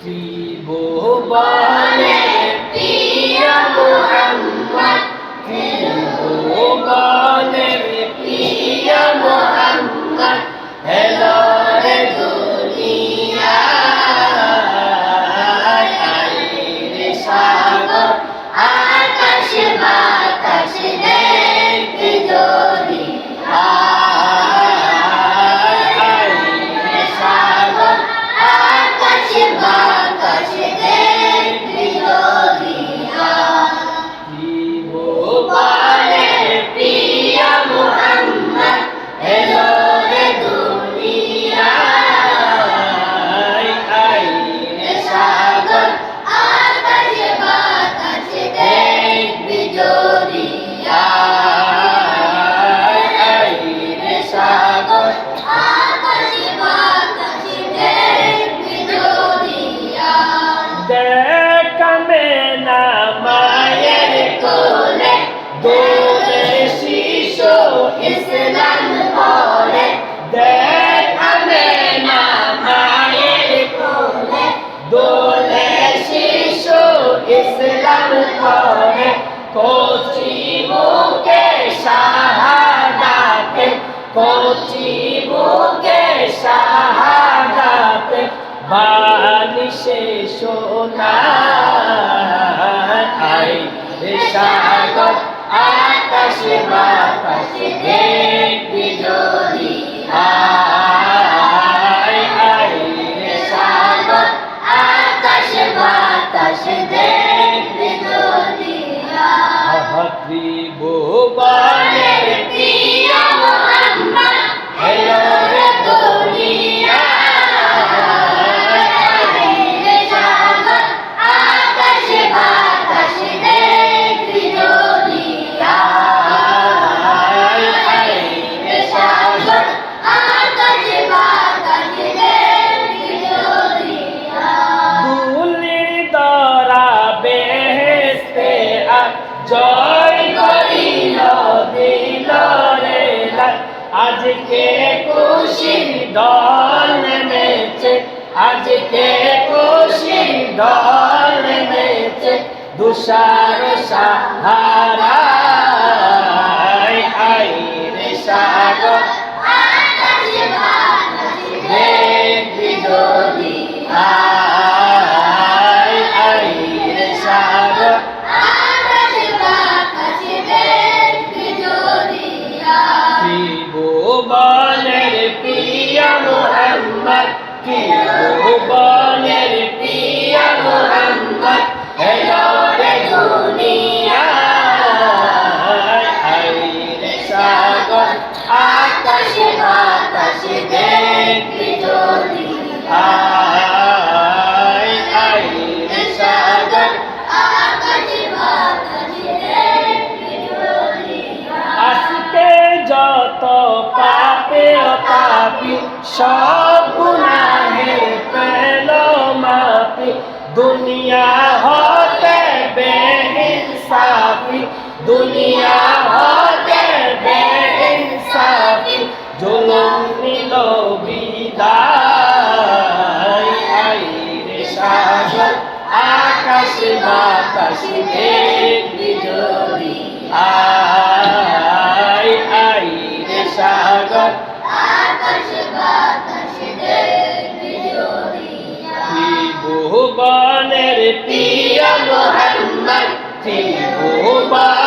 ত্রিভুবনের প্রিয় মুহাম্মদ, ত্রিভুবনের প্রিয় মুহাম্মদ, এলো রে দুনিয়ায়। আইরে সাগর আকাশ বাতাস দেখতে যদি, আইরে সাগর আকাশ বাতাস দেখতে যদি। ত্রিভুবনের প্রিয় মুহাম্মদ, এলো রে দুনিয়ায়। আইরে সাগর আকাশ বাতাস দেখতে যদি, আইরে সাগর আকাশ বাতাস দেখতে যদি। দেখাবে না মায়ের কোলে দোলে শিশু ইসলাম পড়ে, দেখাবে না মায়ের কোলে দোলে শিশু ইসলাম পড়ে। কচি বুকে শাহাদাতে, কচি বুকে শাহাদাতে বালিশে সোনায়। আইরে সাগর আকাশ বাতাস দেখবি যদি, আইরে সাগর আকাশ বাতাস দেখবি যদি। ত্রিভুবনের প্রিয় মুহাম্মদ, এলো রে দুনিয়ায়। আইরে সাগর আকাশ বাতাস দেখবি যদি, আইরে সাগর আকাশ বাতাস দেখবি যদি। দুলির দরা বেহেশতে আর জয় করিল দিল রে লাল। আজকে খুশির দল নেমেছে, আজকে খুশির দল নেমেছে দুষার সাহারায়। আইরে সাগর আকাশ বাতাস দেখবি যদি, আইরে সাগর আকাশ বাতাস দেখবি যদি। ত্রিভুবনের প্রিয় মুহাম্মদ, ত্রিভুবনের প্রিয় মুহাম্মদ, এলো রে দুনিয়ায়। আইরে সাগর আকাশ বাতাস দেখবি যদি, আইরে সাগর আকাশ বাতাস দেখবি যদি। আজকে যত পাপে ও পাপী সব গুনাহের পেল মাপি, দুনিয়া হতে বেইনসাফি, দুনিয়া হতে বেইনসাফি, জুলুম নিল বিদায়। আইরে সাগর আকাশ বাতাস দেখবি যদি, আইরে সাগর আকাশ বাতাস দেখবি যদি। ত্রিভুবনের প্রিয় মুহাম্মদ, ত্রিভুবন